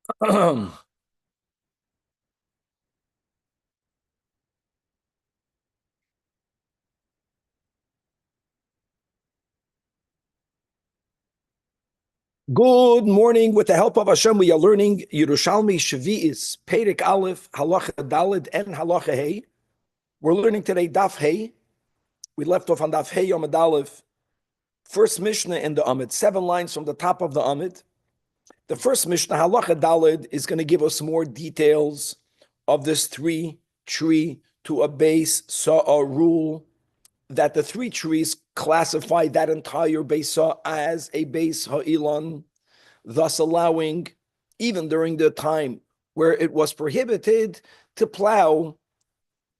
Good morning. With the help of Hashem, we are learning Yerushalmi Shavi'is, Perek Aleph, Halacha Dalid, and Halacha Hey. We're learning today Daf Hey. We left off on Daf Hey Yom Aleph. First Mishnah in the Amid, 7 lines from the top of the Amid. The first Mishnah, Halacha Dalid, is going to give us more details of this 3-tree to a base saw rule, that the 3 trees classify that entire base saw as a base ha'ilon, thus allowing, even during the time where it was prohibited to plow,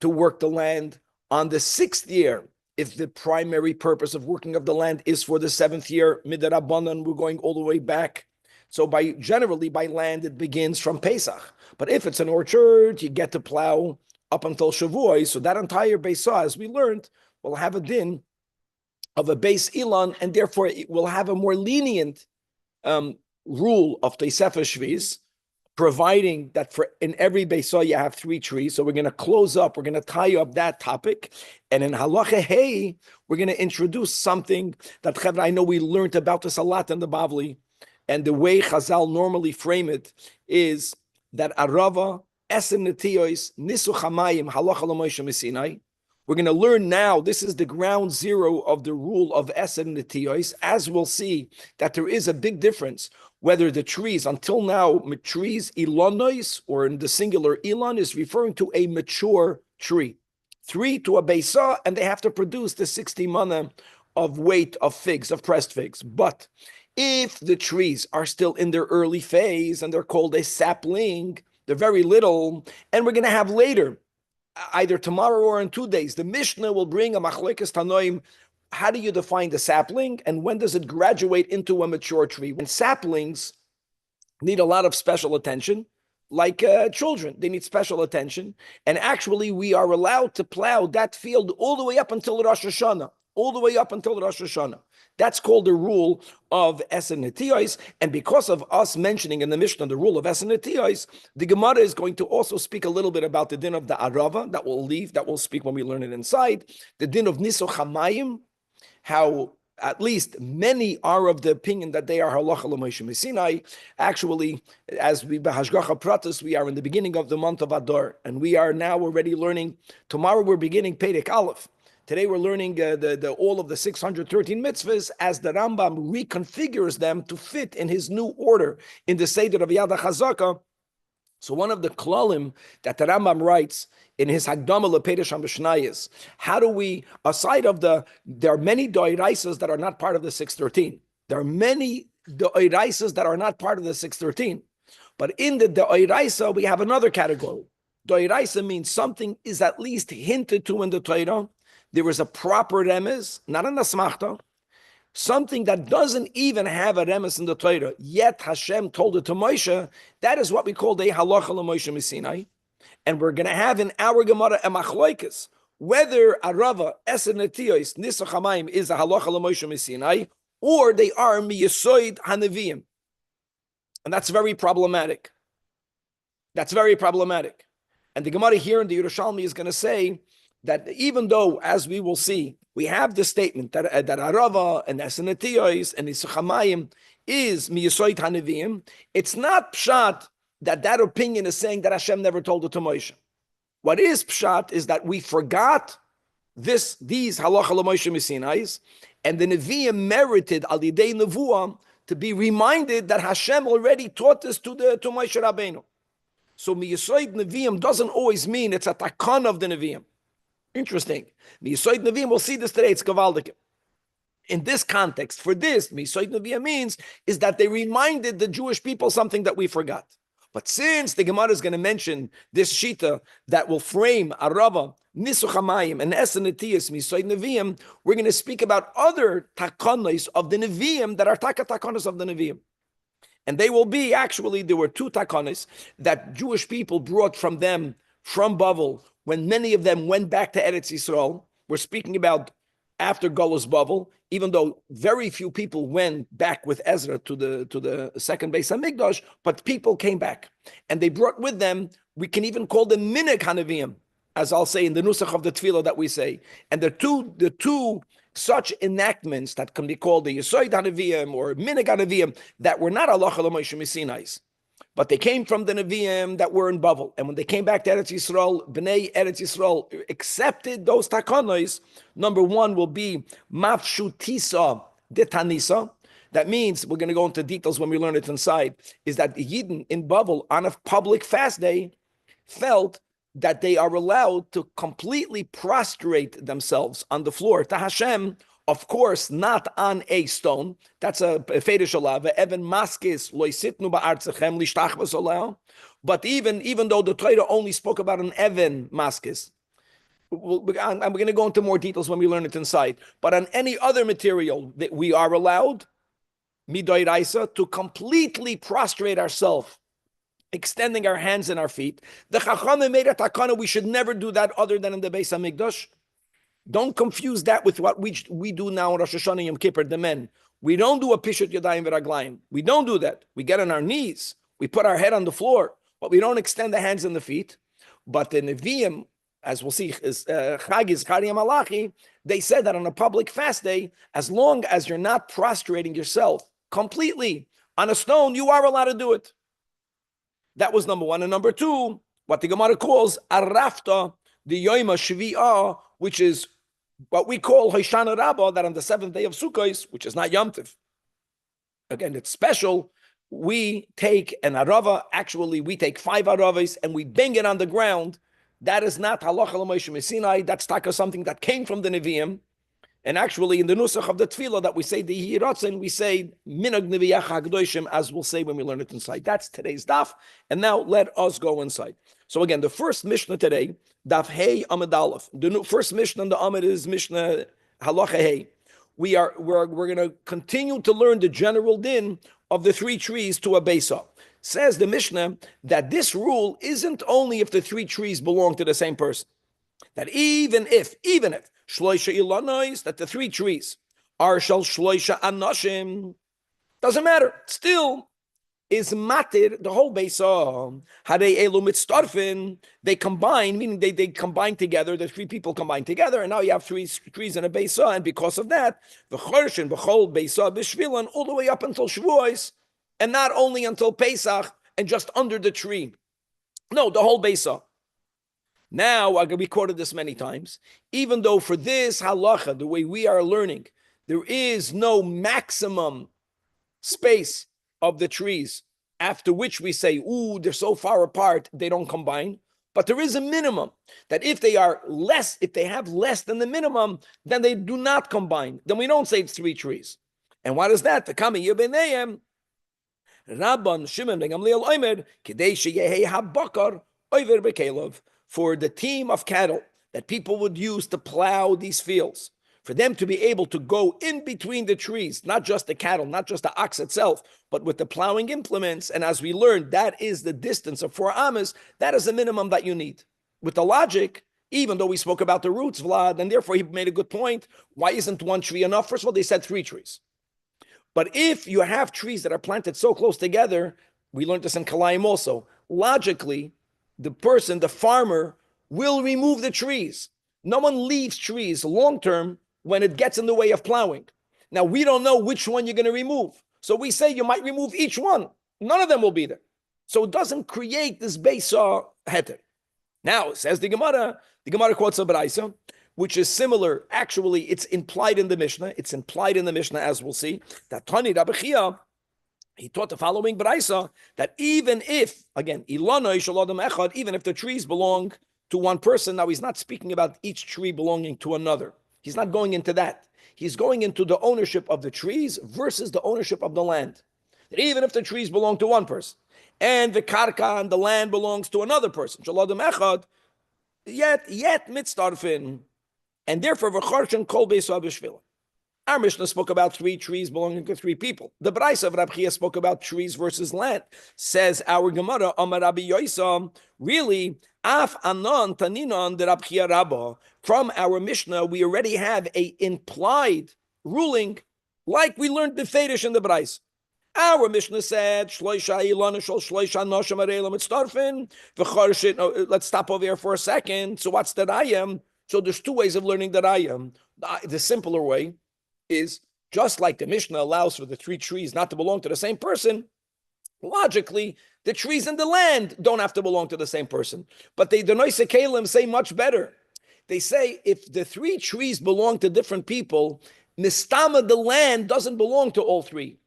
to work the land on the 6th year. If the primary purpose of working of the land is for the 7th year, midrabanan, we're going all the way back. So generally by land, it begins from Pesach. But if it's an orchard, you get to plow up until Shavuot. So that entire base saw, as we learned, will have a din of a base ilan, and therefore it will have a more lenient rule of Teisefah Shviz, providing that for in every Beisah you have 3 trees. So we're going to close up, we're going to tie up that topic. And in Halacha Hey, we're going to introduce something that I know we learned about this a lot in the Bavli. And the way Chazal normally frame it is that Arava, Esen Netiyos, Nisu Chamayim, Halacha L'Moshe Mesinai. We're going to learn now, this is the ground zero of the rule of Esen Netiyos. As we'll see, that there is a big difference whether the trees, until now, trees, ilonois, or in the singular ilon, is referring to a mature tree. 3 to a beisa, and they have to produce the 60 mana of weight of figs, of pressed figs. But if the trees are still in their early phase, and they're called a sapling, they're very little, and we're going to have later, either tomorrow or in 2 days, the Mishnah will bring a machlekes tanoim. How do you define the sapling, and when does it graduate into a mature tree? When saplings need a lot of special attention, like children, they need special attention. And actually, we are allowed to plow that field all the way up until Rosh Hashanah, all the way up until Rosh Hashanah. That's called the rule of Esen Netiyos. And because of us mentioning in the Mishnah the rule of Esen Netiyos, the Gemara is going to also speak a little bit about the din of the Arava, that we'll speak when we learn it inside, the din of Niso Chamayim, how at least many are of the opinion that they are halacha l'Moshe Mesinai. Actually, as we b'hashgacha pratis, we are in the beginning of the month of Adar, and we are now already learning. Tomorrow we're beginning Perek Aleph. Today we're learning all of the 613 mitzvahs as the Rambam reconfigures them to fit in his new order in the Seder of Yad HaChazaka. So one of the klalim that the Rambam writes in his Hagdama Lepedesh HaMishnayos, how do we, there are many doiraisas that are not part of the 613. There are many doiraisas that are not part of the 613. But in the doiraisa, we have another category. Doiraisa means something is at least hinted to in the Torah. There is a proper remez, not an asmachta. Something that doesn't even have a remes in the Torah, yet Hashem told it to Moshe. That is what we call the halacha l'Moshe Mesinai. And we're going to have in our Gemara a machloikis, whether Arava, Esen Netiyos, Nisa Chamayim is a halacha l'Moshe Mesinai, or they are miyasoid hanavim. And that's very problematic. That's very problematic. And the Gemara here in the Yerushalmi is going to say that even though, as we will see, we have the statement that Arava and Esen Netiyos and Nisa Chamayim is miyasoid hanavim, it's not pshat that opinion is saying that Hashem never told it to Moshe. What is pshat is that we forgot these halacha l'Moshe Mesinais, and the Nevi'im merited al yidei nevuah to be reminded that Hashem already taught this to Moshe Rabbeinu. So miyasoid Nevi'im doesn't always mean it's a takan of the Nevi'im. Interesting. Miyasoid Nevi'im, we'll see this today, it's gavaldik. In this context, for this, miyasoid Nevi'im means is that they reminded the Jewish people something that we forgot. But since the Gemara is going to mention this shita that will frame Arava, Nisu Chamayim, and Esen Netiyos, Misoid Nevi'im, we're going to speak about other takonos of the Nevi'im that are takonos of the Nevi'im. And they will be, actually, there were 2 takonos that Jewish people brought from them, from Bavel, when many of them went back to Eretz Yisrael. We're speaking about after Golus Bavel, even though very few people went back with Ezra to the second Beis Hamikdash, but people came back. And they brought with them, we can even call them Minik Hanavim, as I'll say in the Nusach of the Tefillah that we say. And the two such enactments that can be called the Yesoid Hanavim or Minik Hanavim that were not Allah Moshe Sinai, but they came from the Nevi'im that were in Bavel. And when they came back to Eretz Yisrael, Bnei Eretz Yisrael accepted those takonos. Number one will be Mafshutisa Detanisa. That means, we're going to go into details when we learn it inside, is that the Yidden in Bavel on a public fast day felt that they are allowed to completely prostrate themselves on the floor to Hashem. Of course, not on a stone. That's a fetish alav. Even maskis loisitnu ba'artzachem lishtachvas olah. But even though the Torah only spoke about an even maskis, I'm going to go into more details when we learn it inside. But on any other material that we are allowed, midoiraisa, to completely prostrate ourselves, extending our hands and our feet. The Chachamim made a takana. We should never do that other than in the Beis Hamikdash. Don't confuse that with what we do now in Rosh Hashanah Yom Kippur, the men. We don't do a Pishut Yadayim V'Raglayim. We don't do that. We get on our knees. We put our head on the floor, but we don't extend the hands and the feet. But the Nevi'im, as we'll see, Chagiz, Chari Malachi, they said that on a public fast day, as long as you're not prostrating yourself completely on a stone, you are allowed to do it. That was number one. And number two, what the Gemara calls Arafta, the Yoima Shvi'ah, which is what we call Hoshana Rabbah, that on the seventh day of Sukkot, which is not Yom Tov. Again, it's special. We take an Arava, actually we take 5 Aravas and we bang it on the ground. That is not Halacha L'Moshe Sinai. That's taka something that came from the Nevi'im. And actually, in the Nusach of the Tefillah that we say the Yiratzin, we say Minag Nevi'ach HaKadoshim, as we'll say when we learn it inside. That's today's daf. And now let us go inside. So again, the first Mishnah today, Daf Hey Amud Aleph. The first Mishnah on the Amud is Mishnah Halacha Hey. We're going to continue to learn the general din of the 3 trees to a Beisa. Says the Mishnah that this rule isn't only if the 3 trees belong to the same person. That even if Shloisha Ilanois, that the 3 trees are Shal Shloisha Anashim, doesn't matter. Still is matir the whole Beisa. Hadei Elu Mitztarfin, they combine, meaning they combine together. The 3 people combine together, and now you have 3 trees in a Beisa, and because of that, the Chorshin B'chol Beisa B'Shvilan all the way up until Shavuos, and not only until Pesach and just under the tree. No, the whole Beisa. Now, we quoted this many times, even though for this halacha, the way we are learning, there is no maximum space of the trees after which we say, ooh, they're so far apart, they don't combine. But there is a minimum that if they have less than the minimum, then they do not combine. Then we don't say it's 3 trees. And what is that? The Kami Yebenayim, Rabban Shimon ben Gamliel Omer, Kidei Sheyehei HaBakar Oiver Bekelov, for the team of cattle that people would use to plow these fields, for them to be able to go in between the trees, not just the cattle, not just the ox itself, but with the plowing implements. And as we learned, that is the distance of 4 amas. That is the minimum that you need. With the logic, even though we spoke about the roots, Vlad, and therefore he made a good point. Why isn't 1 tree enough? First of all, they said 3 trees. But if you have trees that are planted so close together, we learned this in Kalayim also, logically, the farmer, will remove the trees. No one leaves trees long-term when it gets in the way of plowing. Now, we don't know which one you're going to remove. So we say you might remove each one. None of them will be there. So it doesn't create this Beisa heter. Now, says the Gemara quotes a Braisa, which is similar. Actually, it's implied in the Mishnah. It's implied in the Mishnah, as we'll see, that Tani Rabbi Chia, he taught the following Braisa, that even if, again, even if the trees belong to one person, now he's not speaking about each tree belonging to another. He's not going into that. He's going into the ownership of the trees versus the ownership of the land. That even if the trees belong to one person, and the karka and the land belongs to another person, yet mitzdarfin, and therefore v'charshin kol beisa b'shvila. Our Mishnah spoke about 3 trees belonging to 3 people. The Braisa of Rabbi Chia spoke about trees versus land. Says our Gemara, Amar Rabbi Yoisam, really, Af anon taninon de Rab Chia Rabba. From our Mishnah, we already have a implied ruling, like we learned the Fedish in the Brais. Our Mishnah said, let's stop over here for a second. So what's that I am? So there's two ways of learning that I am. The simpler way is just like the Mishnah allows for the three trees not to belong to the same person. Logically, the trees in the land don't have to belong to the same person. But the Noise Kalim say much better. They say if the three trees belong to different people, Mistama, the land, doesn't belong to all three.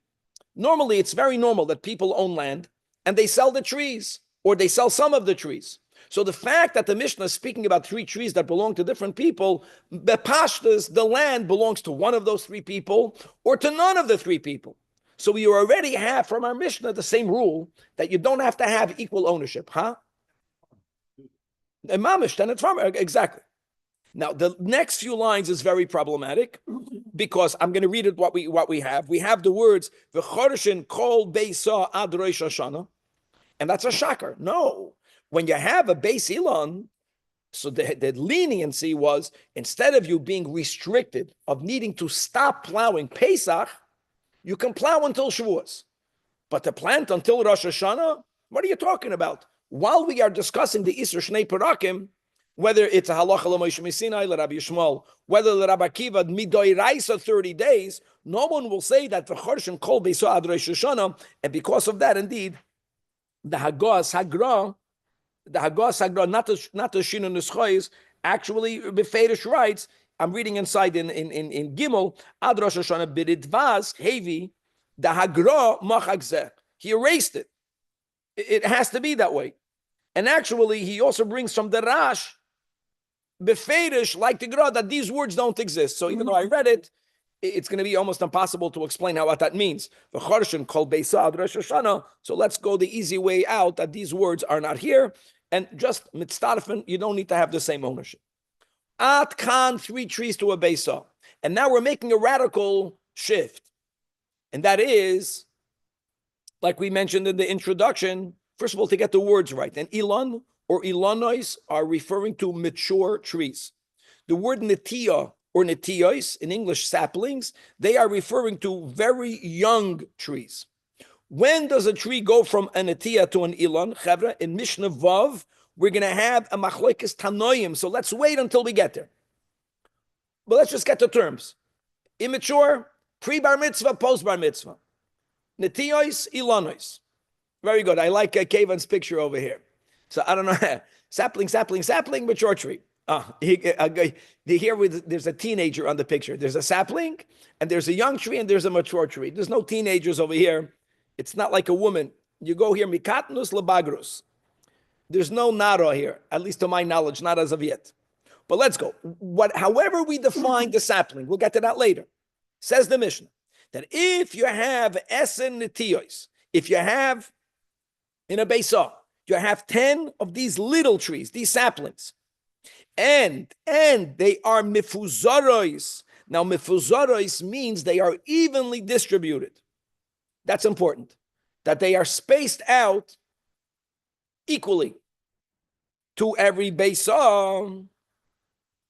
Normally, it's very normal that people own land and they sell the trees or they sell some of the trees. So the fact that the Mishnah is speaking about three trees that belong to different people, Bepashtas, the land belongs to one of those three people or to none of the three people. So we already have from our Mishnah the same rule that you don't have to have equal ownership, huh? Mamish, then it's farmer, exactly. Now the next few lines is very problematic because I'm going to read it what we have. We have the words v'chorshin kol beisa ad rosh Hashanah, and that's a shakar. No, when you have a beis ilan, so the leniency was instead of you being restricted of needing to stop plowing Pesach, you can plow until Shavuos, but to plant until Rosh Hashanah, what are you talking about? While we are discussing the Isur Shnei Parakim, whether it's a halacha l'Moshe Misinai, l'Rabbi Yishmael, whether l'Rabbi Akiva midoiraisa 30 days, no one will say that the v'chorshin kol beisa ad Rosh Hashanah, and because of that, indeed, the Hagos Hagra, not the Shina Neschois, actually Befedish writes. I'm reading inside in Gimel ad Rosh Hashanah b'ridvaz hevi the Hagra machagzeh. He erased it. It has to be that way. And actually, he also brings from the Rash befedish like the Gra that these words don't exist. So even though I read it, it's going to be almost impossible to explain what that means. V'chorshin kol beisa ad Rosh Hashanah. So let's go the easy way out that these words are not here, and just mitzdarfen, you don't need to have the same ownership. At kan, three trees to a beisa, and now we're making a radical shift, and that is, like we mentioned in the introduction. First of all, to get the words right, and ilan or ilanois are referring to mature trees. The word netia or netiois in English, saplings, they are referring to very young trees. When does a tree go from a netia to an ilan? Chavra, in Mishnah Vav, we're going to have a machlokes tanoim. So let's wait until we get there. But let's just get the terms. Immature, pre-bar mitzvah, post-bar mitzvah. Netiois, ilanois. Very good. I like Kevan's picture over here. So I don't know. sapling, mature tree. Here there's a teenager on the picture. There's a sapling, and there's a young tree, and there's a mature tree. There's no teenagers over here. It's not like a woman. You go here, mikatnus lebagrus. There's no nara here, at least to my knowledge, not as of yet. But let's go. However we define the sapling, we'll get to that later. Says the Mishnah, that if you have esen netiyos, if you have in a beisa, you have 10 of these little trees, these saplings, and they are mifuzarois. Now, mifuzarois means they are evenly distributed. That's important, that they are spaced out equally to every beisa.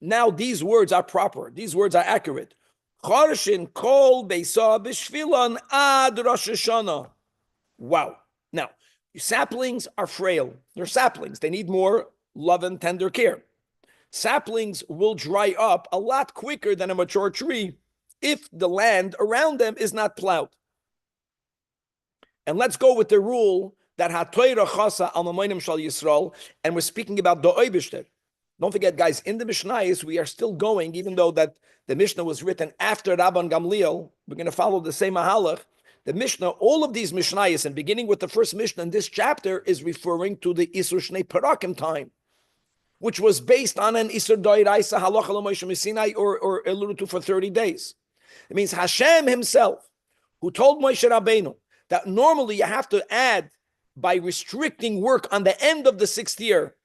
Now, these words are proper. These words are accurate. Chorshin kol beisa b'shvilan ad Rosh Hashanah. Wow. Now, saplings are frail. They're saplings. They need more love and tender care. Saplings will dry up a lot quicker than a mature tree if the land around them is not plowed. And let's go with the rule that ha'toira chasa al mamonim shal Yisrael, and we're speaking about the Oibishter. Don't forget, guys, in the Mishnayos, we are still going, even though that the Mishnah was written after Rabban Gamliel, we're going to follow the same mahalach. The Mishnah, all of these Mishnayos, and beginning with the first Mishnah in this chapter, is referring to the Isur Shnei Parakim time, which was based on an Isur Doiraisa Halacha L'Moshe Misinai or alluded to for 30 days. It means Hashem himself, who told Moshe Rabbeinu that normally you have to add by restricting work on the end of the 6th year.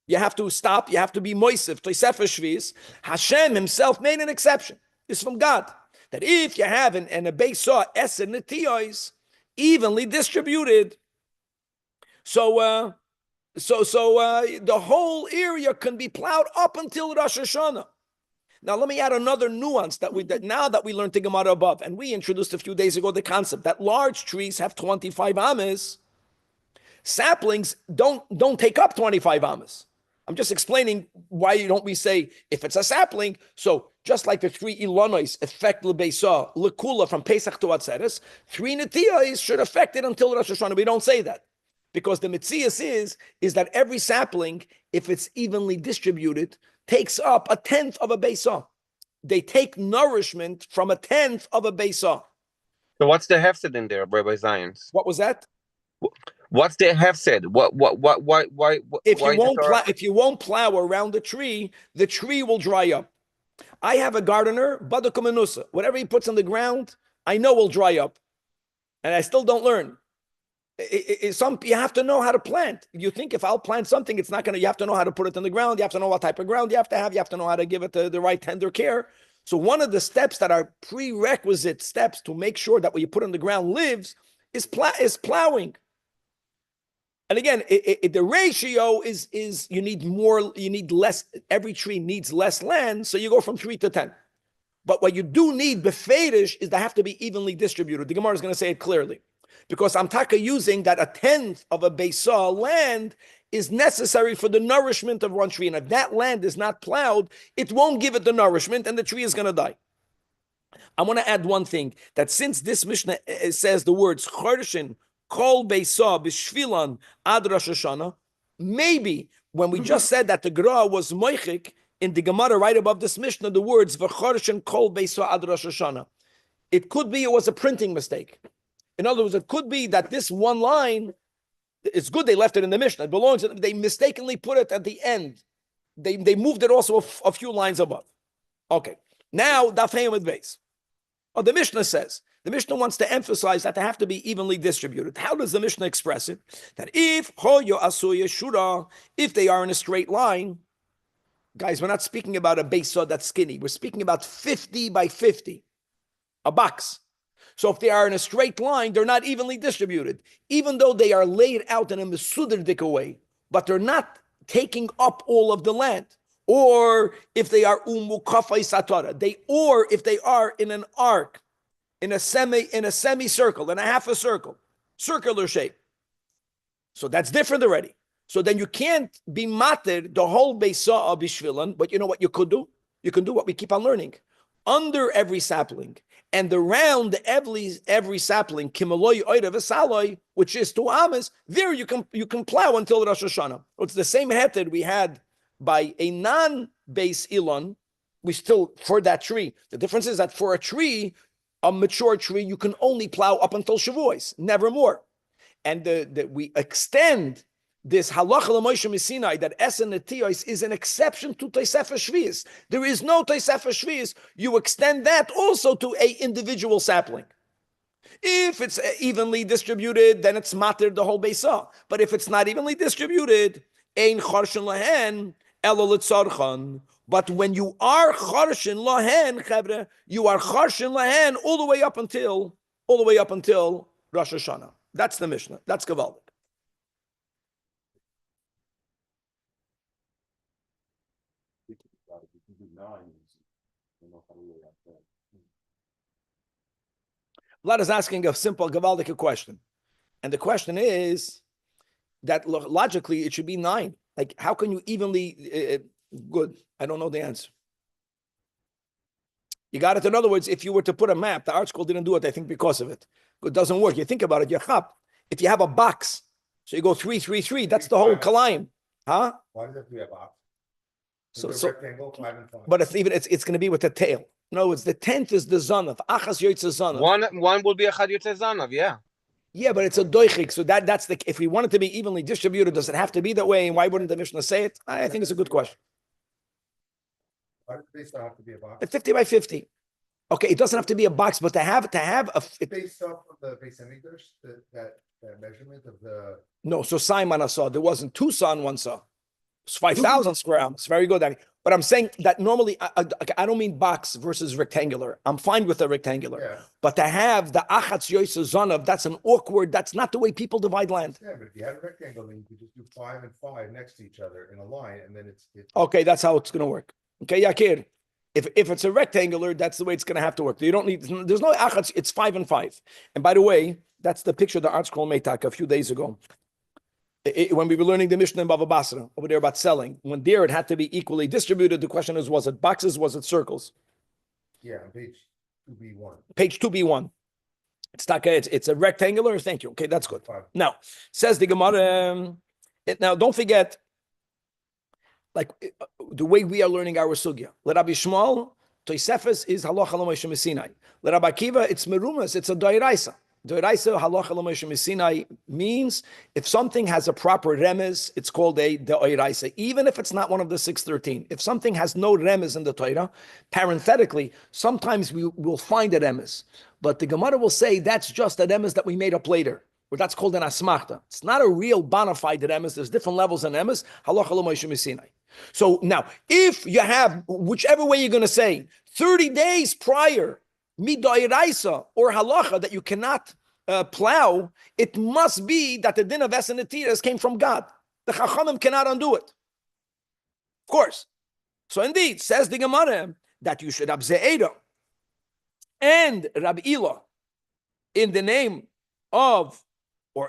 You have to stop, you have to be moisef, toisefah shviz. Hashem himself made an exception. It's from God. That if you have a beisa esen netiyos evenly distributed, so So the whole area can be plowed up until Rosh Hashanah. Now, let me add another nuance that now that we learned the Gemara above, and we introduced a few days ago the concept that large trees have 25 amas. Saplings don't take up 25 amas. I'm just explaining why don't we say if it's a sapling. So just like the 3 ilonos affect lebeisa lekula from Pesach to Atzeres, 3 netiyos should affect it until Rosh Hashanah. We don't say that because the mitzias is that every sapling, if it's evenly distributed, takes up a tenth of a beisa. They take nourishment from a tenth of a beisa. So what's the hefset in there, Rabbi Zions? What was that? What's the hefset? Why? If you won't plow around the tree will dry up. I have a gardener, Badakamenusa. Whatever he puts on the ground, I know will dry up. And I still don't learn. You have to know how to plant. You think if I'll plant something, it's not going to, you have to know how to put it in the ground. You have to know what type of ground you have to know how to give it the right tender care. So one of the steps that are prerequisite steps to make sure that what you put on the ground lives is plowing. And again, the ratio is you need less, every tree needs less land, so you go from 3 to 10. But what you do need, befedish, is they have to be evenly distributed. The Gemara is going to say it clearly. Because I'm using that a tenth of a beisa land is necessary for the nourishment of one tree. And if that land is not plowed, it won't give it the nourishment and the tree is going to die. I want to add one thing, that since this Mishnah says the words Chorshin, Kol Beisa, Bishvilan, Ad Rosh Hashanah, maybe when we just said that the Gra was Moichik, in the Gemara right above this Mishnah, the words V'chorshin, Kol Beisa, Ad Rosh Hashanah. It could be it was a printing mistake. In other words, it could be that this one line, it's good they left it in the Mishnah. It belongs, they mistakenly put it at the end. They moved it also a few lines above. Okay. Now, Daf Hey Amud Beis. Oh, the Mishnah says, the Mishnah wants to emphasize that they have to be evenly distributed. How does the Mishnah express it? That if Hoyo Asuya Shura, if they are in a straight line, guys, we're not speaking about a beisa that's skinny. We're speaking about 50 by 50, a box. So if they are in a straight line, they're not evenly distributed, even though they are laid out in a mesuderdik way, but they're not taking up all of the land. Or if they are umukafai satara, or if they are in an arc, in a semicircle, in a half a circle, circular shape. So that's different already. So then you can't be matir the whole beisa bishvilan, but you know what you could do? You can do what we keep on learning. Under every sapling, and around every sapling, kimaloi oida v'saloi, which is 2 amas, there you can plow until Rosh Hashanah. It's the same heter we had by a non-base ilon. We still, for that tree. The difference is that for a tree, a mature tree, you can only plow up until Shavuos, never more. And we extend this halacha l'Moshe Sinai that Esen Netiyos is an exception to Tosefes Shvius. There is no Tosefes Shvius. You extend that also to a individual sapling. If it's evenly distributed, then it's matir the whole beisa. But if it's not evenly distributed, ein charshin lahen elo litzarchan. But when you are charshin lahen, chevre, you are charshin lahen all the way up until Rosh Hashanah. That's the Mishnah. That's Gavaldik. Vlad is asking a simple Gavaldik question. And the question is that logically it should be 9. Like, how can you evenly, good, I don't know the answer. You got it. In other words, if you were to put a map, the art school didn't do it, I think, because of it. It doesn't work. You think about it, if you have a box, so you go 3, 3, 3, that's the whole kalayim. Huh? Why does it have to be a box? But it's going to be with the tail. No, it's the 10th is the zanav. Achas yoytze zanav. One will be a chad yoytze zanav, yeah. Yeah, but it's a doichik. So that's the, if we want it to be evenly distributed, does it have to be that way? And why wouldn't the Mishnah say it? I think it's a good question. Why does it have to be a box? It's 50 by 50. Okay, it doesn't have to be a box, but to have a based off of the base meters, that measurement of the. No, so Simon saw there wasn't 2 saw and 1 saw. It's 5,000 square amas. Very good, Danny. But I'm saying that normally, I don't mean box versus rectangular. I'm fine with the rectangular. Yeah. But to have the achatz yoysa zonav, that's an awkward, that's not the way people divide land. Yeah, but if you had a rectangle, then you could just do 5 and 5 next to each other in a line, and then it's. Okay, that's how it's going to work. Okay, Yakir. If it's a rectangular, that's the way it's going to have to work. You don't need, there's no achatz, it's 5 and 5. And by the way, that's the picture the art scroll made a few days ago. When we were learning the Mishnah in Bava Basra over there about selling, when there it had to be equally distributed, the question is, was it boxes, was it circles? Yeah, on page 2B1. Page 2B1. It's a rectangular, thank you. Okay, that's good. 5. Now, says the Gemara, now don't forget, like the way we are learning our sugya. Let Rabbi Shmuel, Tosefes is halacha l'Moshe Sinai. Let Rabbi Akiva, it's merumas, it's a doiraisa. Doiraisa halacha l'Moshe Sinai means if something has a proper remez, it's called a doiraisa, even if it's not one of the 613. If something has no remez in the Torah, parenthetically, sometimes we will find a remez, but the Gemara will say that's just a remez that we made up later, or that's called an asmachta. It's not a real bona fide remez. There's different levels in remez. Halacha l'Moshe Sinai. So now, if you have, whichever way you're going to say, 30 days prior, midoiraisa or halacha that you cannot plow, it must be that the din of esenetiras came from God. The chachamim cannot undo it. Of course. So indeed, says the Gemara, that you should have Ze'eda and Rabbi Ila in the name of,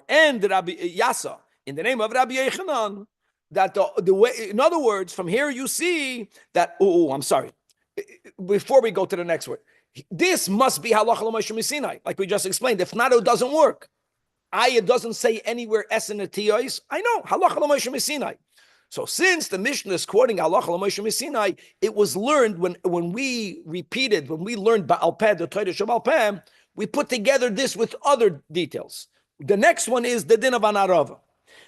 and Rabbi Yasa in the name of Rabbi Yechanan, that the way, in other words, from here you see that, I'm sorry. Before we go to the next word, this must be halacha l'Moshe Sinai, like we just explained. If not, it doesn't work. It doesn't say anywhere esen etiyos. I know, halacha l'Moshe Sinai. So since the Mishnah is quoting halacha l'Moshe Sinai, it was learned when we learned Ba'al Peh, the Torah Shabal Peh, we put together this with other details. The next one is the din of Anarava.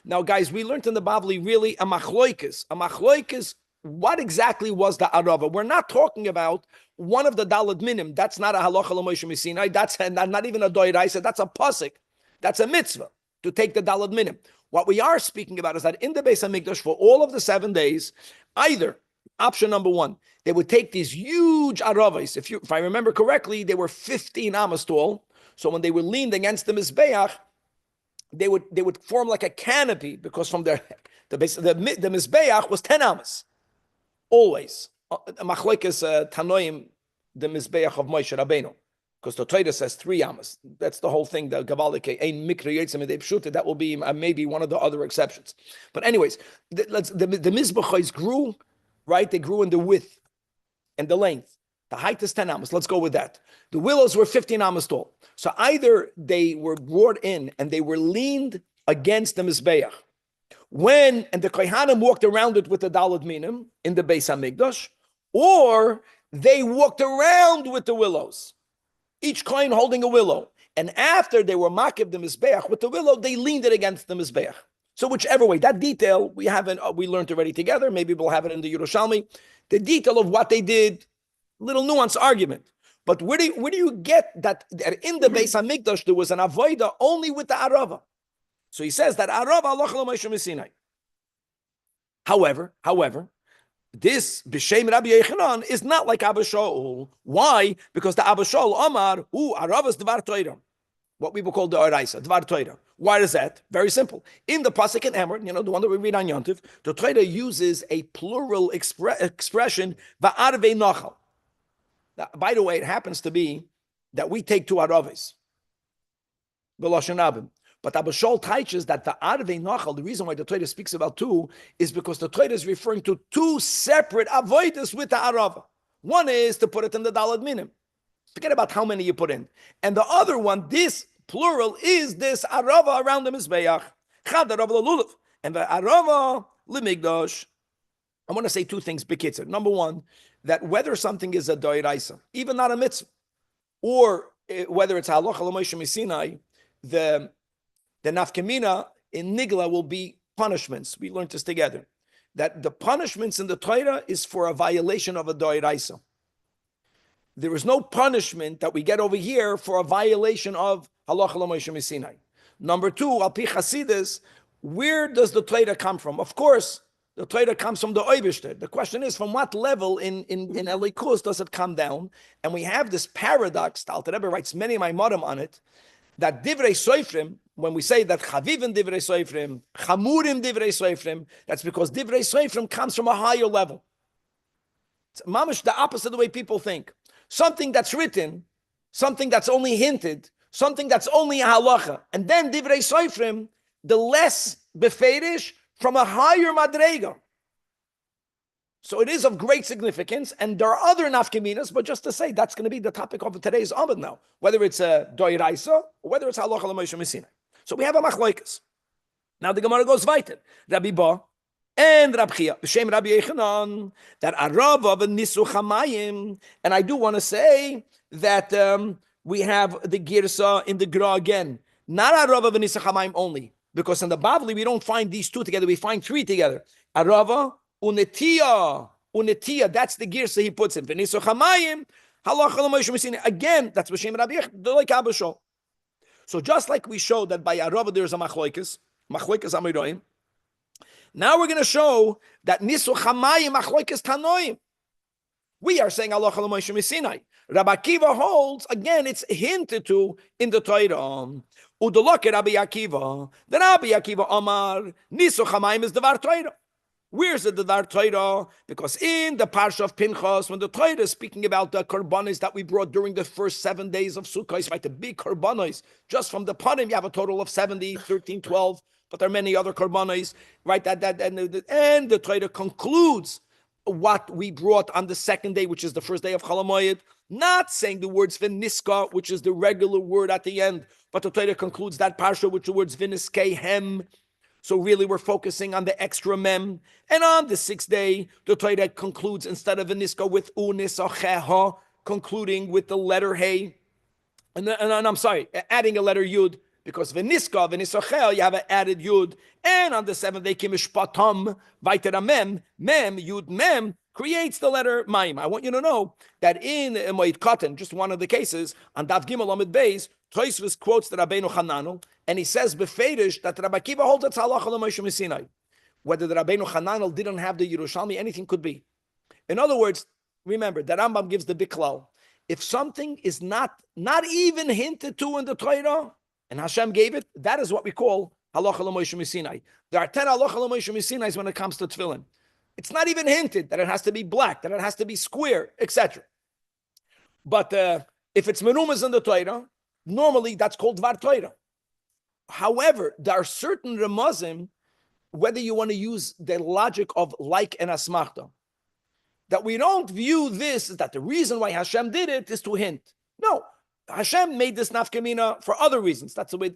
Now, guys, we learned in the Bavli really a machloikis. A machloikis, what exactly was the arava? We're not talking about one of the dalad minim. That's not a halacha l'Moshe Sinai. That's not even a doiraisa. That's a pasuk. That's a mitzvah to take the dalad minim. What we are speaking about is that in the Beis Hamikdash for all of the 7 days, either option number one, they would take these huge aravas. If I remember correctly, they were 15 amas tall. So when they were leaned against the mizbeach, they would form like a canopy, because from the mizbeach was 10 amas. Always. Machlokes Tanoim, the mizbeach of Moshe Rabbeinu. Because the Torah says 3 amas. That's the whole thing. The Gavalike, ein mikra yotzim midei pshuta. That will be maybe one of the other exceptions. But anyways, the mizbachos grew, right? They grew in the width and the length. The height is 10 amas. Let's go with that. The willows were 15 amas tall. So either they were brought in and they were leaned against the mizbeach. And the kohanim walked around it with the dalad minim in the Beis Hamikdash, or they walked around with the willows, each kohen holding a willow. And after they were makiv the mizbeach with the willow, they leaned it against the mizbeach. So whichever way, that detail we learned already together. Maybe we'll have it in the Yerushalmi. The detail of what they did, little nuance argument. But where do you get that in the Beis Hamikdash there was an avoida only with the arava? So he says that arava halacha l'Moshe Sinai. However, this b'shem Rabbi Yechanan is not like Abba Shaul. Why? Because the Abba Shaul Amar aravas dvar Torah, what we will call the oraisa dvar Torah. Why is that? Very simple. In the pasuk in Emor, the one that we read on Yontif, the Torah uses a plural expression va'arvei nachal. Now, by the way, it happens to be that we take 2 araves, b'lashon abim. But Abba Shaul teaches that the arvei nachal, the reason why the Torah speaks about 2 is because the Torah is referring to 2 separate avodas with the arava. One is to put it in the dalad minim. Forget about how many you put in. And the other one, this plural, is this arava around the mizbeach. Chad arava l'lulav. And the arava l'migdash. I want to say 2 things, b'kitzer. Number one, that whether something is a doiraisa, even not a mitzvah, or whether it's halacha l'Moshe Sinai, the nafkamina in nigla will be punishments. We learned this together. That the punishments in the Torah is for a violation of a doiraisa. There is no punishment that we get over here for a violation of halacha l'Moshe Sinai. Number 2, al pi Chasidus, where does the Torah come from? Of course, The Torah comes from the Oibishter. The question is, from what level in Elikus does it come down? And we have this paradox, the Alter Rebbe writes many Maimorim on it, that Divrei Soifrim, when we say that Chavivim Divrei Soifrim, Chamurim Divrei Soifrim, that's because Divrei Soifrim comes from a higher level. It's mamish the opposite of the way people think. Something that's written, something that's only hinted, something that's only a halacha, and then Divrei Soifrim, the less beferish from a higher madrega. So it is of great significance, and there are other nafkaminas, but just to say, that's going to be the topic of today's Amud now, whether it's a doiraisa or whether it's halacha l'moshe mesina. So we have a machloikas. Now the Gemara goes weiter. Rabbi Ba and Rabbi Chia, b'shem Rabbi Yechanan, that Arav of Nisu Chamayim, and I do want to say that we have the Girsa in the Gra again, not Arav of Nisu Chamayim only, because in the Bavli we don't find these two together, we find three together. Arava Unetia, that's the Girsa he puts in. V'Nisu Chamayim, halacha l'moshe mesina. Again, that's b'shem Rabbi Yechanan. So just like we showed that by Arava there's a machloikas amiroim, now we're going to show that Nisu Chamayim machloikas tanoim. We are saying halacha l'moshe mesina. Rabbi Akiva holds, again, it's hinted to in the Torah. Udolok Rabbi Akiva. The Rabbi Akiva Omar, Nisu Chamayim is the Var Torah. Where's the Devar Torah? Because in the Parsha of Pinchas, when the Torah is speaking about the korbanos that we brought during the first 7 days of Sukkot, right, the big korbanos, just from the Panim, you have a total of 70, 13, 12, but there are many other korbanos, right? And the Torah concludes what we brought on the second day, which is the first day of Chol HaMoed, not saying the words Viniska, which is the regular word at the end, but the Torah concludes that Parsha with the words Viniskei Hem. So really we're focusing on the extra mem. And on the sixth day, the Torah concludes instead of Viniska with Unisacheha, concluding with the letter Hey. And I'm sorry, adding a letter Yud, because Viniska, Vinisachel, you have an added Yud. And on the seventh day, Kimishpatam, Vaitera Mem, Yud Mem, creates the letter Maim. I want you to know that in Moed Katan, just one of the cases, on Dav Gimel Amid Beis, Tosfos quotes the Rabbeinu Hananel, and he says beferish that Rabbi Akiva holds it's halacha l'moshe mesina. Whether the Rabbeinu Hananel didn't have the Yerushalmi, anything could be. In other words, remember, the Rambam gives the biklal. If something is not even hinted to in the Torah, and Hashem gave it, that is what we call halacha l'moshe mesina. There are 10 halacha l'moshe mesinas when it comes to tefillin. It's not even hinted that it has to be black, that it has to be square, etc. But if it's menumas in the Torah, normally that's called Dvar Torah. However, there are certain remazim, whether you want to use the logic of like and asmachta, that we don't view this as that the reason why Hashem did it is to hint. No, Hashem made this nafkamina for other reasons. That's the way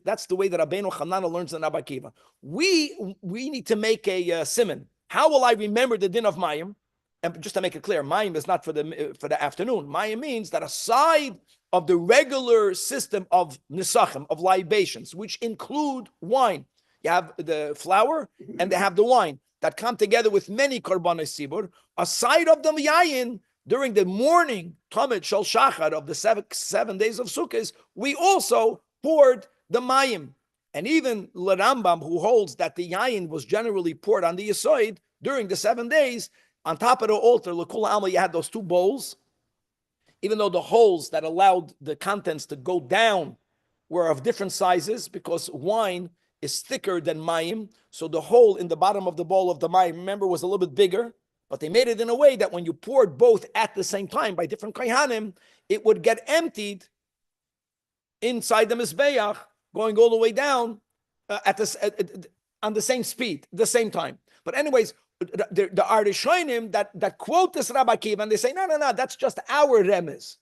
that Rabbeinu Hananel learns in Rabbi Akiva. We need to make a siman. How will I remember the din of Mayim? And just to make it clear, Mayim is not for the afternoon. Mayim means that aside of the regular system of nisachim, of libations, which include wine, you have the flour and they have the wine that come together with many korbanos sibur. Aside of the yayin, during the morning tamid shel shachar of the seven days of Sukkot, we also poured the mayim. And even L'Rambam, who holds that the yayin was generally poured on the Yisoid during the 7 days, on top of the altar, L'Kula Alma, you had those two bowls. Even though the holes that allowed the contents to go down were of different sizes, because wine is thicker than mayim, so the hole in the bottom of the bowl of the mayim, remember, was a little bit bigger, but they made it in a way that when you poured both at the same time by different kohanim, it would get emptied inside the mizbeach, going all the way down on the same speed, the same time. But anyways, the Arishonim that quote this Rabbi Akiva, and they say, no, that's just our remez.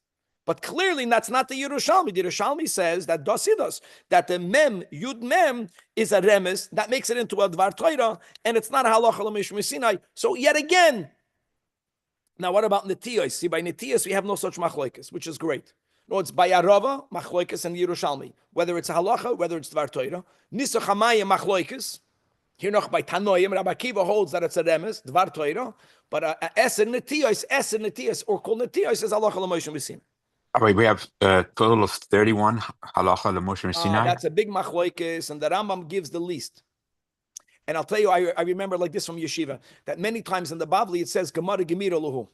But clearly that's not the Yerushalmi. The Yerushalmi says that Dosidos, that the Mem, Yud Mem, is a remez that makes it into a Dvar Torah, and it's not a halacha l'moshe mesina. So yet again, now what about Netiyos? See, by Netiyos we have no such machloikas, which is great. No, it's by Arava, machloikas, and Yerushalmi. Whether it's a halacha, whether it's Dvar Torah. Nisa Chamayim machloikas. Here noch by Tanoim, Rabbi Akiva holds that it's a remes, Dvar Torah. But Eser Netiyos, or Kol Netiyos is halacha l'moshe mesina. All right, we have a total of 31 halacha l'moshe mesina. That's a big machloikis, and the Rambam gives the least. And I'll tell you, I remember like this from yeshiva, that many times in the Bavli it says Gemara Gemira Luhu.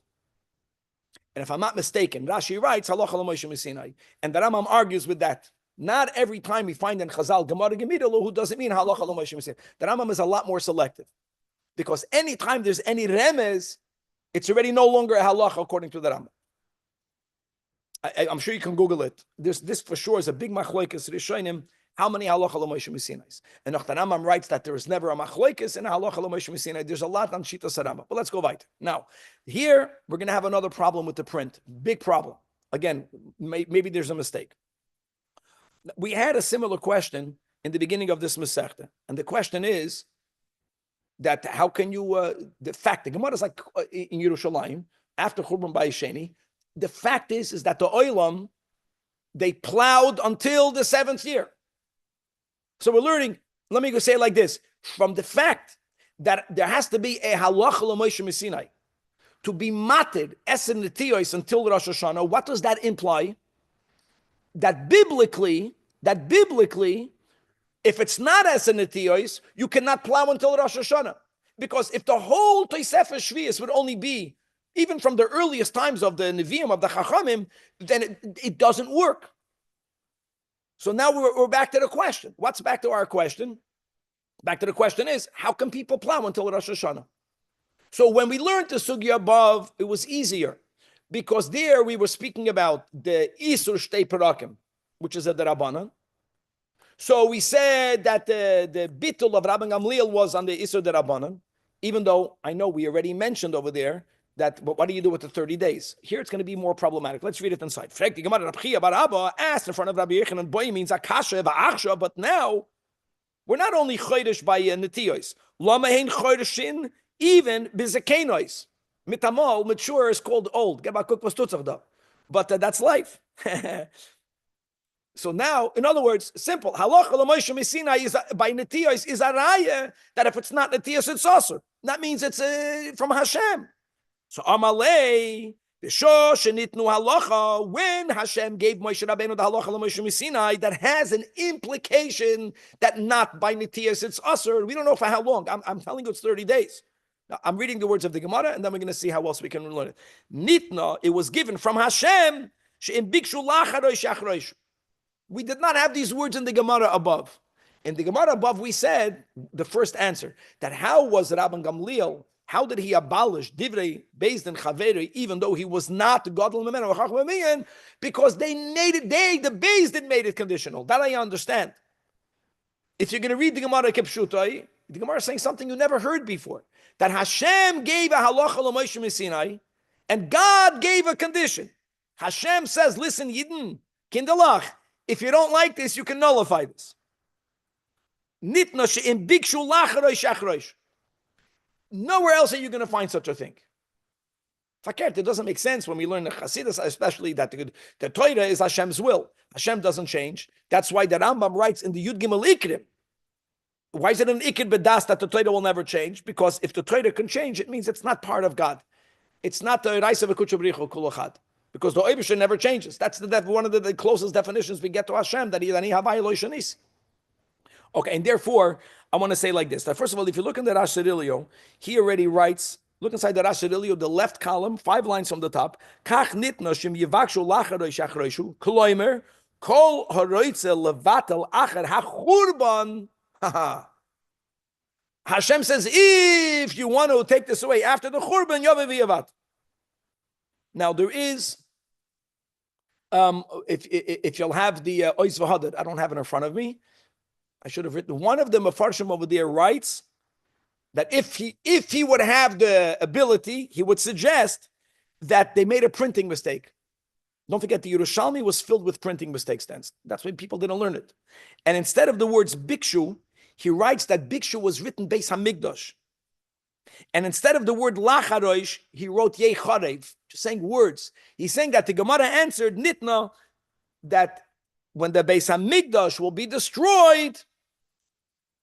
And if I'm not mistaken, Rashi writes Halacha l'Moshe Sinai, and the Rambam argues with that. Not every time we find in Chazal Gemara Gemira Luhu doesn't mean Halacha l'Moshe Sinai. The Rambam is a lot more selective, because anytime there's any remez, it's already no longer a halacha according to the Rambam. I'm sure you can Google it. This for sure is a big machlokes rishonim. How many halacha l'Moshe Sinai? And the Rambam writes that there is never a machlokes in a halacha l'Moshe Sinai. There's a lot on Shita Sarama. But let's go weiter. Now, here we're going to have another problem with the print. Big problem. Again, maybe there's a mistake. We had a similar question in the beginning of this Masechta, and the question is that how can you? The fact the Gemara is like in Yerushalmi after Churban Bayisheni. The fact is that the Olam they plowed until the 7th year. So we're learning, let me go say it like this, from the fact that there has to be a halacha l'Moshe Sinai to be mated esen netiyos until Rosh Hashanah. What does that imply? That biblically, if it's not esen netiyos, you cannot plow until Rosh Hashanah. Because if the whole Tosefes Shvius would only be, even from the earliest times of the Nevi'im, of the Chachamim, then it doesn't work. So now we're back to the question. What's back to our question? Back to the question is, how can people plow until Rosh Hashanah? So when we learned the sugya above, it was easier. Because there we were speaking about the Isur Shtei Perakim, which is a Derabanan. So we said that the Bittul of Rabbi Gamliel was on the Isur Derabanan, even though I know we already mentioned over there that, but what do you do with the 30 days? Here it's going to be more problematic. Let's read it inside. Asked in front of Rabbi Yechanan, boy means akasha va'achsha, but now we're not only chodesh by netiyos. Lama hein chodeshin, even bizakenois. Mitamol, mature is called old. But that's life. So now, in other words, simple. Halacha l'Moshe Sinai is by netiyos is a raya that if it's not netiyos, it's asur. That means it's from Hashem. So Amalei, shenitnu halacha, when Hashem gave Moshe Rabbeinu the halacha l'Moshe Sinai, that has an implication that not by netiyos it's asur. We don't know for how long. I'm telling you it's 30 days. Now, I'm reading the words of the Gemara, and then we're going to see how else we can learn it. Nitna, it was given from Hashem. We did not have these words in the Gemara above. In the Gemara above, we said the first answer, that how was Rabban Gamliel, how did he abolish Divrei Beis Din Chaveri, even though he was not Gadol Memenu or Chacham Memian, because they made it, the Beis Din made it conditional. That I understand. If you're going to read the Gemara Kepshutai, the Gemara is saying something you never heard before, that Hashem gave a halacha l'Moshe Sinai, and God gave a condition. Hashem says, listen, Yidden, Kindalach, if you don't like this, you can nullify this. Nitna she'im bikshu lacharosh achrosh. Nowhere else are you going to find such a thing. Fakert, it doesn't make sense when we learn the Chassidus, especially that the Torah is Hashem's will. Hashem doesn't change. That's why the Rambam writes in the Yud Gimel Ikrim. Why is it an Ikid Bedas that the Torah will never change? Because if the Torah can change, it means it's not part of God. It's not the Raisa V'Kuchabrichu Kulachad. Because the Oibusha never changes. That's one of the closest definitions we get to Hashem, that He Havai Lo Shanis. Okay, and therefore, I want to say like this. That first of all, if you look in the Rash Sirilio, he already writes, look inside the Rash Sirilio, the left column, 5 lines from the top, Kach nitna shim yivakshu lacharosh achroishu, kloimer, kol haroitze levatel acher hachurban. Hashem says, if you want to take this away after the churban, yavev yavat. Now there is, if you'll have the Ois V'Hadad, I don't have it in front of me. I should have written. One of the Mefarshim over there writes that if he would have the ability, he would suggest that they made a printing mistake. Don't forget, the Yerushalmi was filled with printing mistakes then. That's why people didn't learn it. And instead of the words Bikshu, he writes that Bikshu was written Beis Hamikdash. And instead of the word Lacharosh, he wrote Yecharev, just saying words. He's saying that the Gemara answered Nitna, that when the Beis Hamikdash will be destroyed,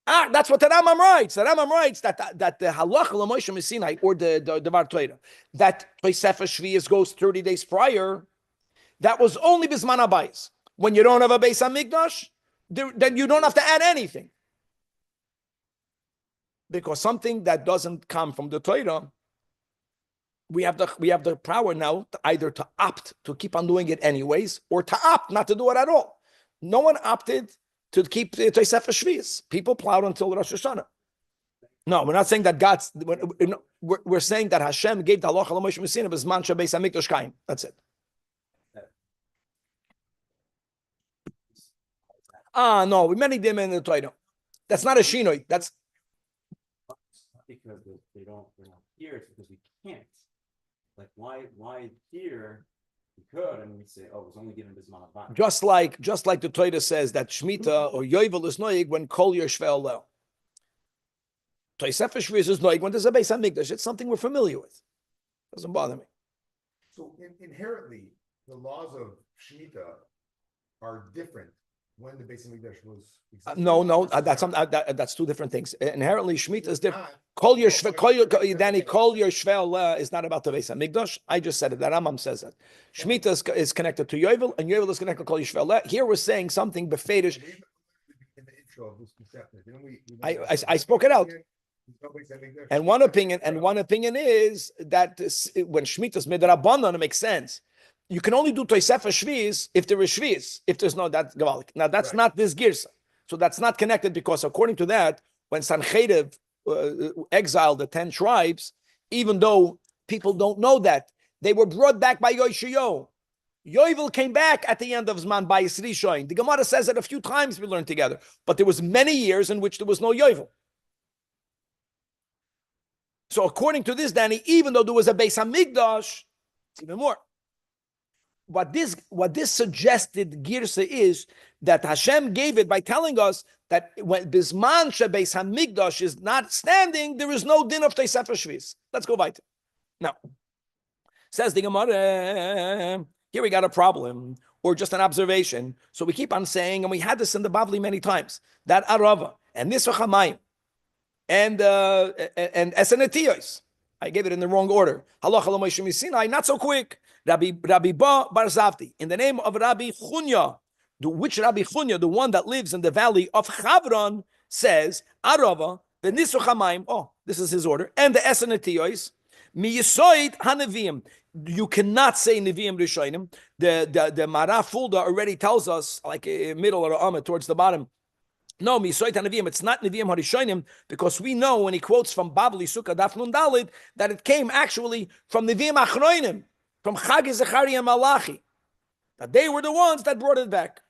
that's what the Rambam writes. The Rambam writes that the Halacha l'Moshe Sinai, or the Devar Torah, that Tosefes Shvius goes 30 days prior, that was only Bisman Habayis. When you don't have a Beis Hamikdash, then you don't have to add anything. because something that doesn't come from the Torah, we have the power now to either to opt to keep on doing it anyways, or to opt not to do it at all. No one opted to keep the Tosefes Shvius. People plowed until Rosh Hashanah. No, we're not saying that God's. We're saying that Hashem gave the halacha l'Moshe Messina b'zman shebeis hamikdash kaim. That's it. No, we many them in the Torah. That's not a shinoi. That's because they're not here. It's because we can't. Like why here we could, and we say, oh, it was only given this amount of time. just like the Torah says that Shemitah or Yovel is noig when Kol Yershvel Leo. Tosefes Shvius is noig when there's a Beis Hamikdash. It's something we're familiar with. Doesn't bother me. So inherently, the laws of Shemitah are different when the Beis Hamikdash was. No, that's two different things. Inherently, Shemitah is different. Kol Yershvel is not about the Beis Hamikdash. I just said it. That Rambam says that. Shemitah is connected to Yovel, and Yovel is connected to Kol Yershvel. Here we're saying something beferish. In the intro of this concept, I spoke it out. And one opinion is that when Shemitah's midrabanan, it makes sense. You can only do Tosefes Shvius if there is Shvius. If there's no, that's Gavalik. Now that's not this Girsa. So that's not connected, because according to that, when Sancheiriv exiled the 10 tribes, even though people don't know that, they were brought back by Yoshiyo. Yovel came back at the end of Zman by Yisri Shoin. The Gemara says it a few times we learned together, but there was many years in which there was no Yovel. So according to this, Danny, even though there was a Beis Hamikdash, it's even more. What this suggested Girsa is that Hashem gave it by telling us that when Bisman Shebeis Hamikdash is not standing, there is no din of Tosefes Shvius. Let's go weiter. Now, says the Gemara, here we got a problem, or just an observation. So we keep on saying, and we had this in the Bavli many times, that Arava and Nisra Chamayim and Esenetiyos. I gave it in the wrong order. Halacha l'Moshe Sinai, not so quick. Rabbi Ba Bar Zavti, in the name of Rabbi Chunya, which Rabbi Chunya, the one that lives in the valley of Chavron, says, Arava, the Nisra Chamayim, this is his order, and the Esenetiyos, Mi Yisoid HaNeviim. You cannot say Neviim Rishonim. The Mara Fulda already tells us, like middle or Amid towards the bottom. No, Misoit HaNeviim. It's not Neviim HaRishonim, because we know when he quotes from Babli Sukkah Daf Nun Dalid that it came actually from Neviim Achroinim, from Chagi Zechariah and Malachi. That they were the ones that brought it back.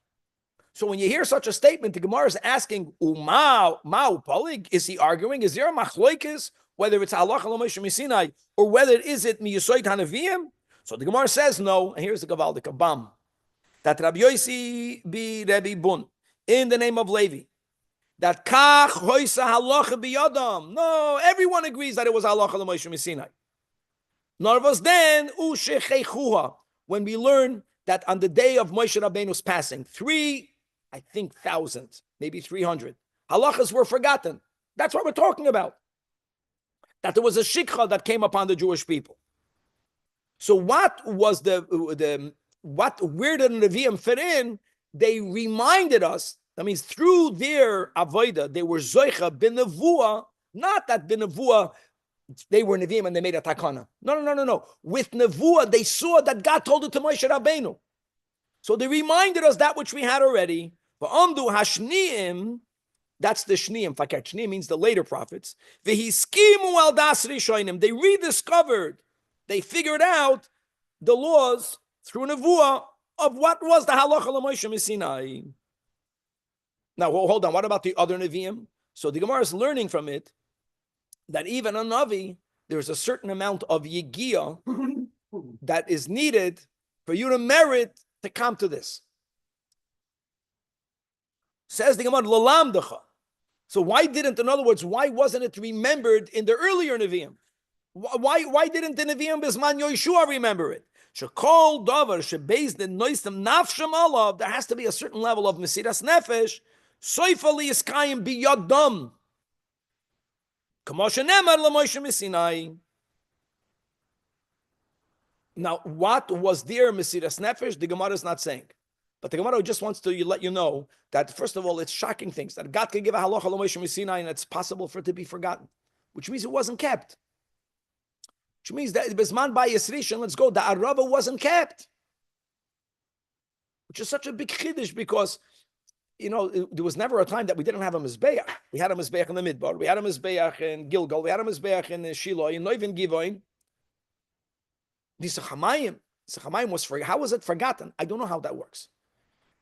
So when you hear such a statement, the Gemara is asking, Ma'u Polig? Is he arguing? Is there a machloikis? Whether it's halacha l'Moshe Sinai or whether it is mi Yisoid HaNeviim? So the Gemara says no, and here's the Gavaldik Abam. That Rabbi Yosi be Rebbe Bun, in the name of Levi, that kach hoisa halacha biyadam. No, everyone agrees that it was halacha l'Moshe Sinai. Nor was then u'shecheichuha, when we learn that on the day of Moshe Rabbeinu's passing, 3,000, maybe 300 halachas were forgotten. That's what we're talking about. That there was a shikha that came upon the Jewish people. So what was where did the Nevi'im fit in? They reminded us, that means through their avodah, they were zoicha b'nevuah, not that b'nevuah, they were Nevi'im and they made a takana. No. With nevuah, they saw that God told it to Moshe Rabbeinu. So they reminded us that which we had already. V'amdu hashniim, that's the Shneim. Fakir Shneim means the later prophets. V'hiskimu al das rishonim. They rediscovered, they figured out the laws through Nevuah of what was the halacha l'Moshe Sinai. Now, hold on. What about the other Nevi'im? So the Gemara is learning from it that even a Navi, there's a certain amount of Yigiyah that is needed for you to merit to come to this. Says the Gemara, Lalamdecha. So why wasn't it remembered in the earlier Nevi'im? Why didn't the Nevi'im Bisman Yoshua remember it? Shekol davar shebeis the noisem nafsham alav. There has to be a certain level of mesiras nefesh. Soifali iskayim biyadam. Kamosha nemar l'Moshe Sinai. Now, what was their mesiras nefesh? The Gemara is not saying. But the Gemara just wants to let you know that, first of all, it's shocking things, that God can give a halacha l'Moshe Sinai and it's possible for it to be forgotten, which means it wasn't kept. Which means that Bisman by Yisrishan, let's go, the Arava wasn't kept. Which is such a big chiddush because, there was never a time that we didn't have a Mizbeach. We had a Mizbeach in the Midbar, we had a Mizbeach in Gilgal, we had a Mizbeach in Shiloh, in Neuven Givoin. Zajac was forgotten. How was it forgotten? I don't know how that works.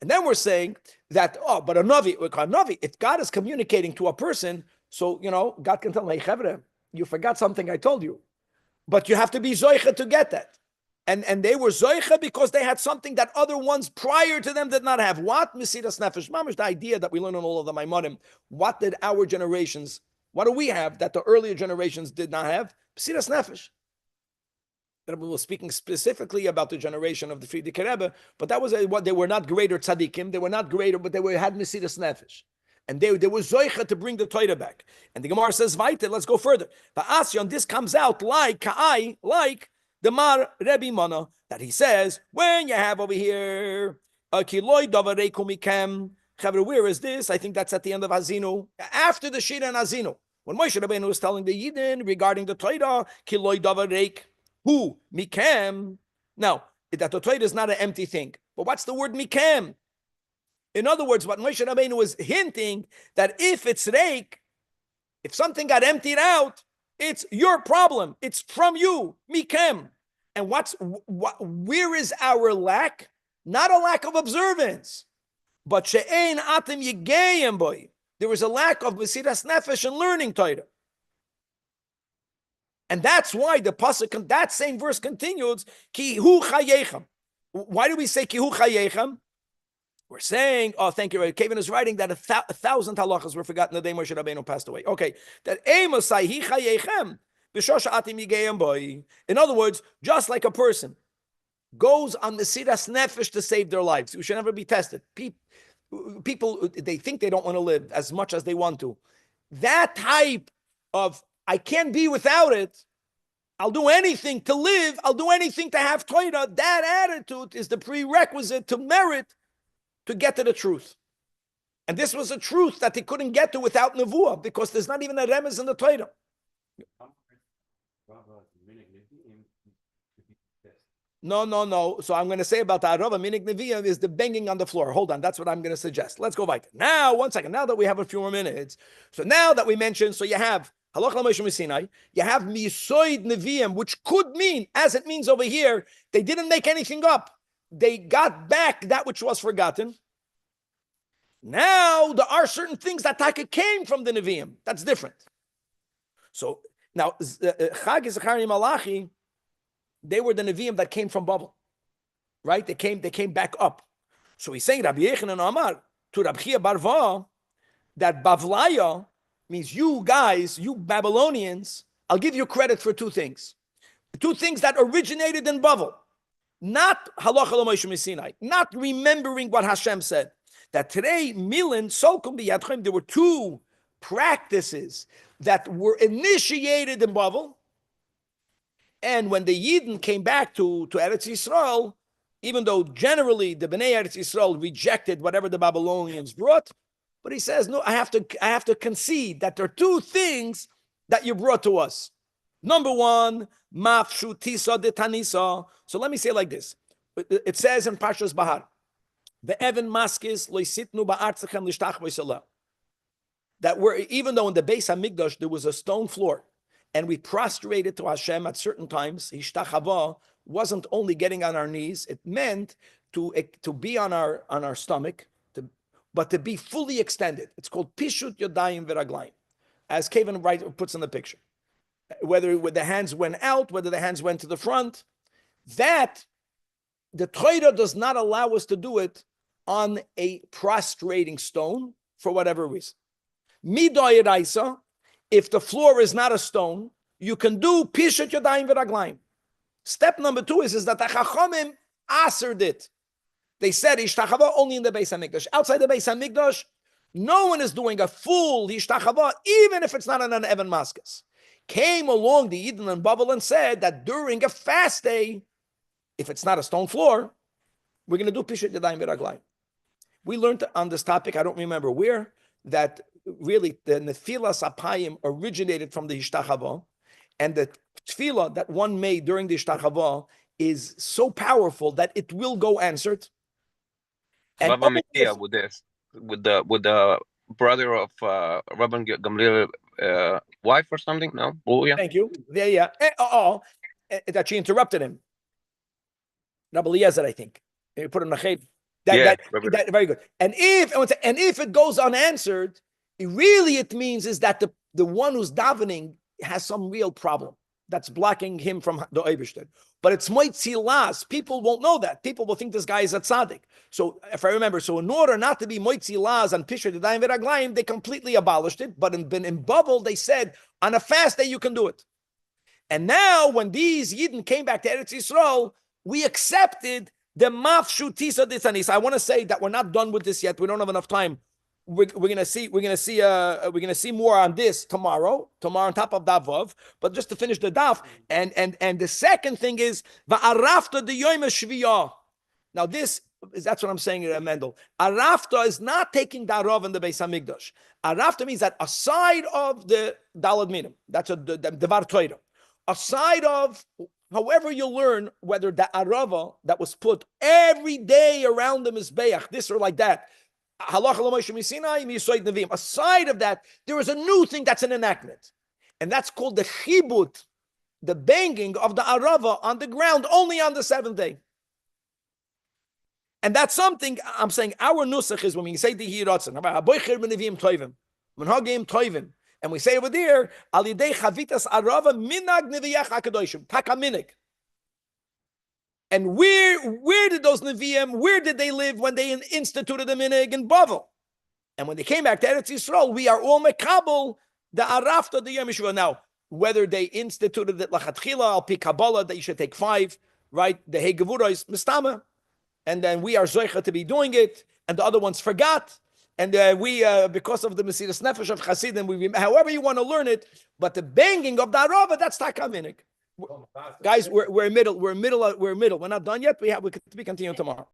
And then we're saying that, but a Navi, if God is communicating to a person, so, God can tell him, hey, Chevre, you forgot something I told you. But you have to be Zoicha to get that. And they were Zoicha because they had something that other ones prior to them did not have. What? Mesiras Nefesh. Mamish, the idea that we learn in all of the Maimonim. What do we have that the earlier generations did not have? Mesiras Nefesh. Rabbi was speaking specifically about the generation of the Frierdiker Rebbe, but that was what they were not greater tzaddikim, they were not greater, but they had Mesiras Nefesh. And they were Zoicha to bring the Torah back. And the Gemara says, Vaite, let's go further. But Asyon, this comes out like the Mar Rebbe Mana, that he says, when you have over here, where is this? I think that's at the end of Azinu. After the Shira and Azinu. When Moshe Rabbeinu was telling the Yidden regarding the Torah, Kiloi Davarek, who? Mikem. Now, that the Torah is not an empty thing. But what's the word Mikem? In other words, what Moshe Rabbeinu was hinting, that if it's reik, if something got emptied out, it's your problem. It's from you, Mikem. And where is our lack? Not a lack of observance, but she'ein atem yigeyem boy. There was a lack of Mesiras Nefesh and learning Torah. And that's why the pasuk, that same verse continues, Ki hu chayechem. Why do we say Ki hu chayechem? We're saying, thank you, Kevin is writing that 1,000 halachas were forgotten the day Moshe Rabbeinu passed away. Okay, that Amosai hi chayechem b'shosha atim yigeyem boy. In other words, just like a person goes on the Mesiras Nefesh to save their lives, we should never be tested. People, they think they don't want to live as much as they want to. That type of, I can't be without it, I'll do anything to live, I'll do anything to have Torah, that attitude is the prerequisite to merit to get to the truth. And this was a truth that they couldn't get to without Nevuah, because there's not even a remez in the Torah. No. So I'm going to say about the Arava Minik Nevi'im is the banging on the floor. Hold on, that's what I'm going to suggest. Let's go right. Now, 1 second. Now that we have a few more minutes. So now that we mentioned, so you have Halach LaMoshe Sinai, you have Misoid Nevi'im, which could mean, as it means over here, they didn't make anything up. They got back that which was forgotten. Now there are certain things that Taka came from the Nevi'im. That's different. So now Chag, Zechariah, Malachi, they were the Nevi'im that came from Babel, right? They came back up. So he's saying Rabbi Yechanan Amar to Rabbi Chia Barva that Bavlaya means you guys, you Babylonians. I'll give you credit for two things. Two things that originated in Babel. Not halacha l'Moshe Sinai, not remembering what Hashem said. That today, Milan, Solkum b'yadchem, there were two practices that were initiated in Babel. And when the Yidden came back to Eretz Yisrael, even though generally the Bnei Eretz Yisrael rejected whatever the Babylonians brought, but he says, no, I have to concede that there are two things that you brought to us. Number one, mafshu tisa de tanisa. So let me say it like this. It says in Parshas Bahar, ve'even maskis loisitnu ba'artzachem lishtach v'yisala. That even though in the Beis HaMikdash there was a stone floor, and we prostrated to Hashem at certain times, hishtachava wasn't only getting on our knees, it meant to be on our stomach, but to be fully extended. It's called pishut yodayim v'raglayim, as Kevin puts in the picture. Whether the hands went out, whether the hands went to the front, that the Torah does not allow us to do it on a prostrating stone for whatever reason. Midoyeraisa, if the floor is not a stone, you can do pishat yadayim v'raglayim. Step number 2 is that the Chachamim answered it. They said ishtachava only in the Beis HaMikdash. Outside the Beis HaMikdash, no one is doing a full ishtachava, even if it's not on an Evan Maskas. Came along the Yidden and Babel and said that during a fast day, if it's not a stone floor, we're going to do Pishat Yadayim V'Raglayim. We learned on this topic, I don't remember where, that really the Nefilas Apayim originated from the Hishtachava, and the tefillah that one made during the Hishtachava is so powerful that it will go answered. And Rabbi Mekia with this, with the brother of Rabbi Gamliel wife or something. No, thank you. Yeah. That she interrupted him. Rabbi Eliezer, I think. He put him in a that very good. And if it goes unanswered, it means is that the one who's davening has some real problem that's blocking him from the Eibishter. But it's moitzi las. People won't know that. People will think this guy is a tzaddik. So if I remember, in order not to be moitzi las and pisher yadayim v'raglayim, they completely abolished it. But in Babel, they said on a fast day you can do it. And now when these Yidden came back to Eretz Yisrael, we accepted the mafshu tisa ditzanis. I want to say that we're not done with this yet. We don't have enough time. We're gonna see more on this tomorrow on top of Davav. But just to finish the Daf, and the second thing is va'arafta the yom shviyah. Now that's what I'm saying, Mendel. Arafta is not taking darav in the Beis Hamikdash. Arafta means that aside of the Dalad Minim, that's the Devar Torah, aside of however you learn whether the arava that was put every day around the mizbeach, this or like that. Aside of that, there is a new thing that's an enactment. And that's called the chibut, the banging of the arava on the ground only on the seventh day. And that's something I'm saying our nusach is when we say the hiratzin, and we say over there, alidei chavitas arava minag neviyach hakadoshim, takaminik. And where did those Nevi'im, where did they live when they instituted the minig in Bavel? And when they came back to Eretz Yisrael, we are all mekabel, the arafta, the Yom Yeshua. Now, whether they instituted it lachatchila, al pi Kabbalah, that you should take 5, right? The Hey Gevura is mistama. And then we are zoicha to be doing it, and the other ones forgot. And we, because of the Mesiras Nefesh of Chasidim, however you want to learn it, but the banging of the arava, that's takaminik. Guys, we're middle. We're not done yet. We continue tomorrow.